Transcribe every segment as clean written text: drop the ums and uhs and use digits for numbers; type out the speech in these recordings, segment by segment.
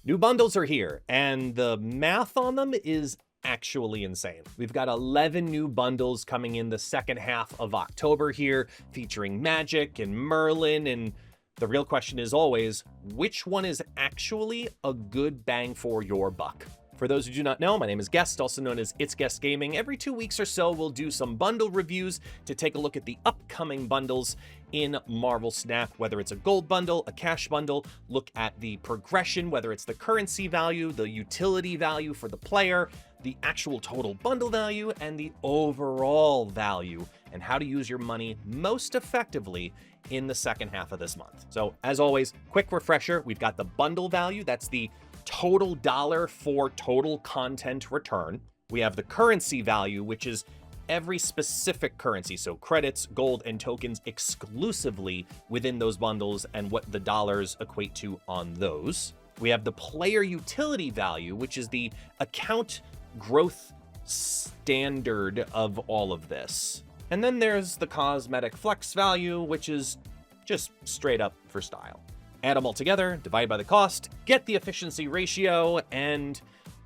New bundles are here, and the math on them is actually insane. We've got 11 new bundles coming in the second half of October here, featuring Magic and Merlin, and the real question is always, which one is actually a good bang for your buck? For those who do not know, my name is Guest, also known as ItsGuestGaming. Every 2 weeks or so, we'll do some bundle reviews to take a look at the upcoming bundles in Marvel Snap, whether it's a gold bundle, a cash bundle, look at the progression, whether it's the currency value, the utility value for the player, the actual total bundle value, and the overall value, and how to use your money most effectively in the second half of this month. So as always, quick refresher, we've got the bundle value, that's the total dollar for total content return. We have the currency value, which is every specific currency, so credits, gold, and tokens exclusively within those bundles and what the dollars equate to on those. We have the player utility value, which is the account growth standard of all of this. And then there's the cosmetic flex value, which is just straight up for style. Add them all together, divide by the cost, get the efficiency ratio, and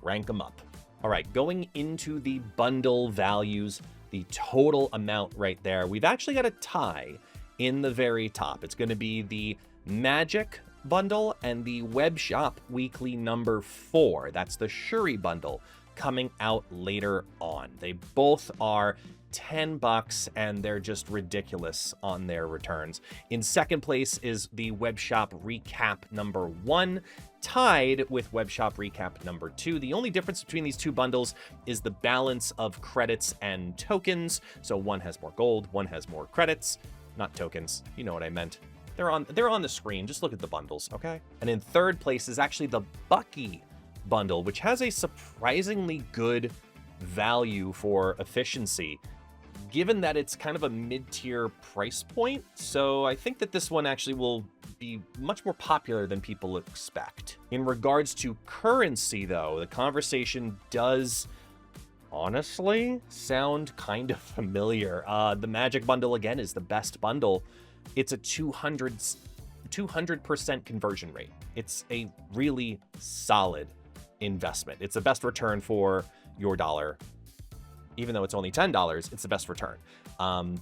rank them up. All right, going into the bundle values, the total amount right there, we've actually got a tie in the very top. It's going to be the Magic bundle and the Web Shop Weekly number 4. That's the Shuri bundle coming out later on. They both are $10 and they're just ridiculous on their returns. In second place is the Web Shop Recap number 1, tied with Web Shop Recap number 2. The only difference between these two bundles is the balance of credits and tokens. So one has more gold, one has more credits, not tokens. You know what I meant. They're on the screen. Just look at the bundles, okay? And in third place is actually the Bucky bundle, which has a surprisingly good value for efficiency, given that it's kind of a mid-tier price point. So I think that this one actually will be much more popular than people expect. In regards to currency, though, the conversation does honestly sound kind of familiar. The Magic bundle, again, is the best bundle. It's a 200% conversion rate. It's a really solid investment. It's the best return for your dollar. Even though it's only $10, it's the best return.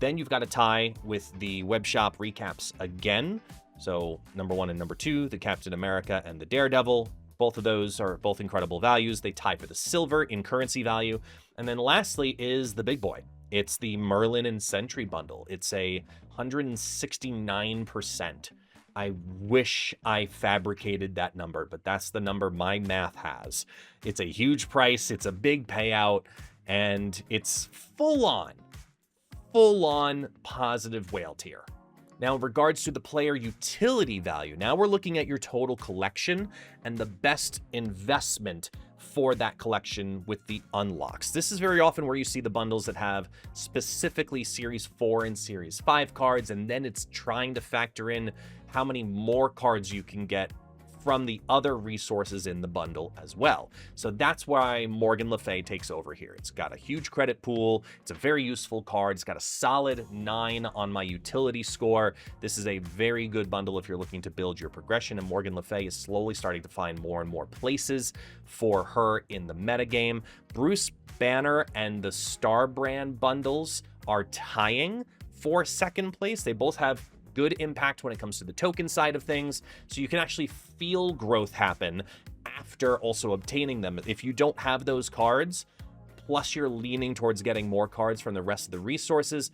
Then you've got a tie with the Web Shop recaps again. So number 1 and number 2, the Captain America and the Daredevil. Both of those are both incredible values. They tie for the silver in currency value. And then lastly is the big boy. It's the Merlin and Sentry bundle. It's a 169%. I wish I fabricated that number, but that's the number my math has. It's a huge price. It's a big payout. And it's full-on positive whale tier. Now, in regards to the player utility value, now we're looking at your total collection and the best investment for that collection with the unlocks. This is very often where you see the bundles that have specifically Series 4 and Series 5 cards, and then it's trying to factor in how many more cards you can get from the other resources in the bundle as well. So that's why Morgan Le Fay takes over here. It's got a huge credit pool. It's a very useful card. It's got a solid 9 on my utility score. This is a very good bundle if you're looking to build your progression, and Morgan Le Fay is slowly starting to find more and more places for her in the metagame. Bruce Banner and the Star Brand bundles are tying for second place. They both have good impact when it comes to the token side of things, so you can actually feel growth happen after also obtaining them. If you don't have those cards, plus you're leaning towards getting more cards from the rest of the resources,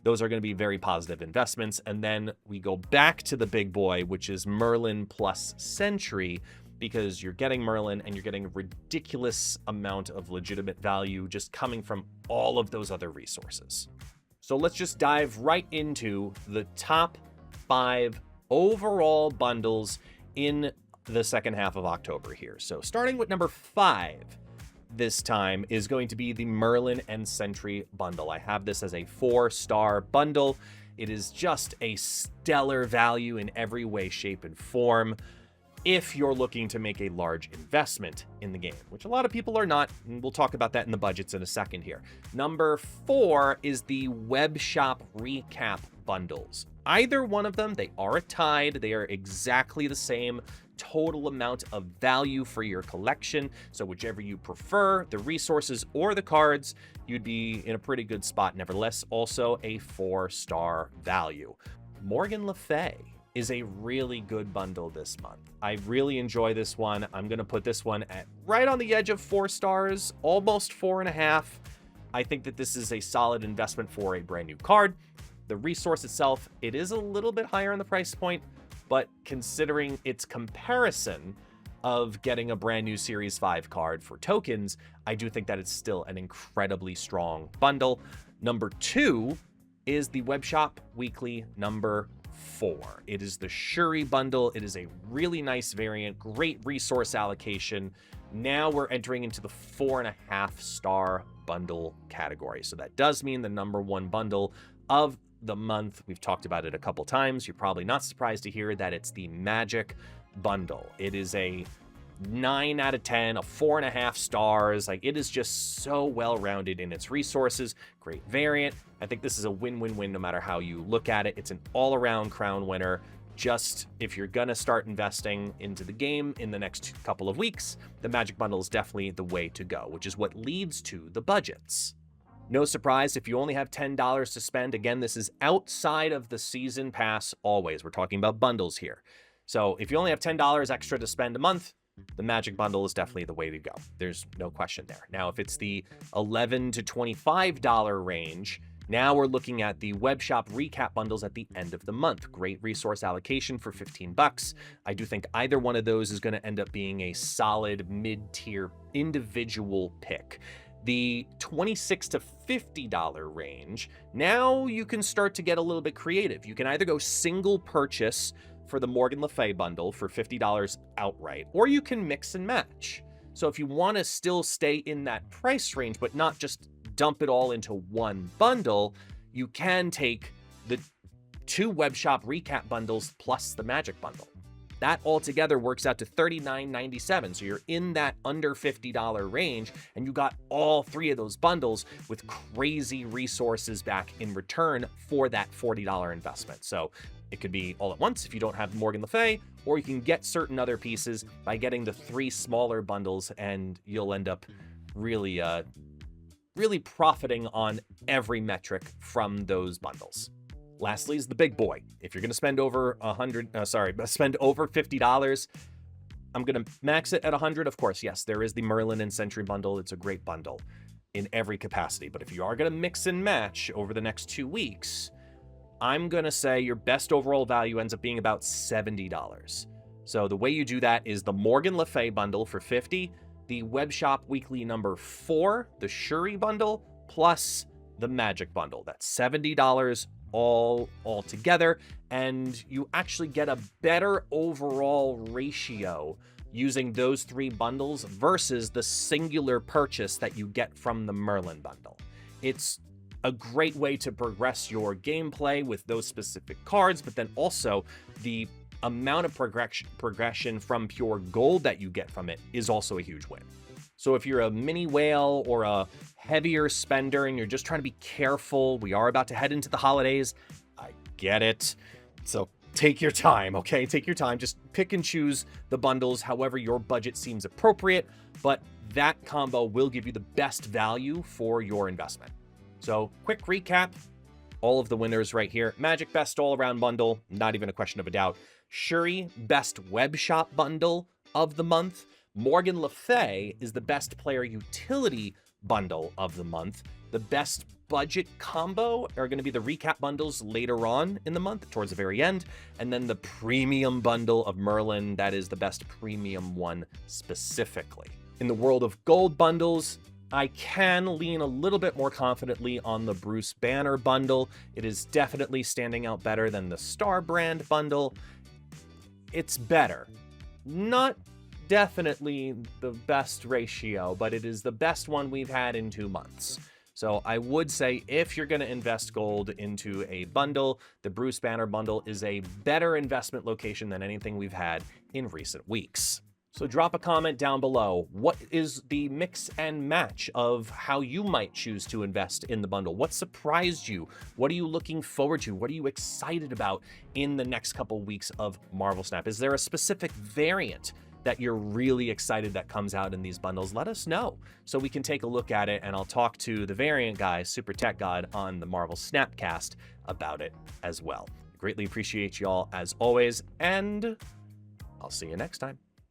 those are going to be very positive investments. And then we go back to the big boy, which is Merlin plus Sentry, because you're getting Merlin and you're getting a ridiculous amount of legitimate value just coming from all of those other resources. So let's just dive right into the top 5 overall bundles in the second half of October here. So starting with number 5 this time is going to be the Merlin and Sentry bundle. I have this as a 4-star bundle. It is just a stellar value in every way, shape, and form if you're looking to make a large investment in the game, which a lot of people are not, and we'll talk about that in the budgets in a second here. Number 4 is the Web Shop Recap bundles. Either one of them, they are tied. They are exactly the same total amount of value for your collection. So whichever you prefer, the resources or the cards, you'd be in a pretty good spot. Nevertheless, also a 4-star value. Morgan Le Fay is a really good bundle this month. I really enjoy this one. I'm going to put this one at right on the edge of 4 stars, almost 4.5. I think that this is a solid investment for a brand new card. The resource itself, it is a little bit higher on the price point, but considering its comparison of getting a brand new Series 5 card for tokens, I do think that it's still an incredibly strong bundle. Number 2 is the Web Shop Weekly number 4. It is the Shuri bundle. It is a really nice variant, great resource allocation. Now we're entering into the 4.5-star bundle category. So that does mean the number 1 bundle of the month. We've talked about it a couple times. You're probably not surprised to hear that it's the Magic bundle. It is a 9 out of 10, a 4.5 stars. Like, it is just so well-rounded in its resources. Great variant. I think this is a win-win-win no matter how you look at it. It's an all-around crown winner. Just if you're gonna start investing into the game in the next couple of weeks, the Magic bundle is definitely the way to go, which is what leads to the budgets. No surprise if you only have $10 to spend. Again, this is outside of the season pass always. We're talking about bundles here. So if you only have $10 extra to spend a month, the Magic bundle is definitely the way to go. There's no question there. Now, if it's the $11 to $25 range, now we're looking at the Web Shop recap bundles at the end of the month. Great resource allocation for $15. I do think either one of those is going to end up being a solid mid-tier individual pick. The $26 to $50 range, now you can start to get a little bit creative. You can either go single purchase for the Morgan Le Fay bundle for $50 outright, or you can mix and match. So if you want to still stay in that price range, but not just dump it all into one bundle, you can take the 2 Web Shop recap bundles plus the Magic bundle. That altogether works out to $39.97. So you're in that under $50 range, and you got all 3 of those bundles with crazy resources back in return for that $40 investment. So it could be all at once if you don't have Morgan Le Fay, or you can get certain other pieces by getting the 3 smaller bundles, and you'll end up really profiting on every metric from those bundles. Lastly is the big boy. If you're going to spend over spend over $50, I'm going to max it at 100. Of course, yes, there is the Merlin and Century bundle. It's a great bundle in every capacity. But if you are going to mix and match over the next 2 weeks, I'm going to say your best overall value ends up being about $70. So the way you do that is the Morgan Le Fay bundle for $50, the Web Shop Weekly number 4, the Shuri bundle, plus the Magic bundle. That's $70 all together, and you actually get a better overall ratio using those 3 bundles versus the singular purchase that you get from the Merlin bundle. It's a great way to progress your gameplay with those specific cards, but then also the amount of progression from pure gold that you get from it is also a huge win. So if you're a mini whale or a heavier spender and you're just trying to be careful, we are about to head into the holidays. I get it. So take your time, okay? Take your time. Just pick and choose the bundles however your budget seems appropriate, but that combo will give you the best value for your investment. So quick recap, all of the winners right here. Magic best all-around bundle, not even a question of a doubt. Shuri best web shop bundle of the month. Morgan Le Fay is the best player utility bundle of the month. The best budget combo are going to be the recap bundles later on in the month, towards the very end. And then the premium bundle of Merlin, that is the best premium one specifically. In the world of gold bundles, I can lean a little bit more confidently on the Bruce Banner bundle. It is definitely standing out better than the Star Brand bundle. It's better. Not definitely the best ratio, but it is the best one we've had in 2 months. So I would say if you're going to invest gold into a bundle, the Bruce Banner bundle is a better investment location than anything we've had in recent weeks. So drop a comment down below. What is the mix and match of how you might choose to invest in the bundle? What surprised you? What are you looking forward to? What are you excited about in the next couple weeks of Marvel Snap? Is there a specific variant that you're really excited that comes out in these bundles? Let us know so we can take a look at it, and I'll talk to the variant guy, Super Tech God, on the Marvel Snapcast about it as well. Greatly appreciate y'all as always, and I'll see you next time.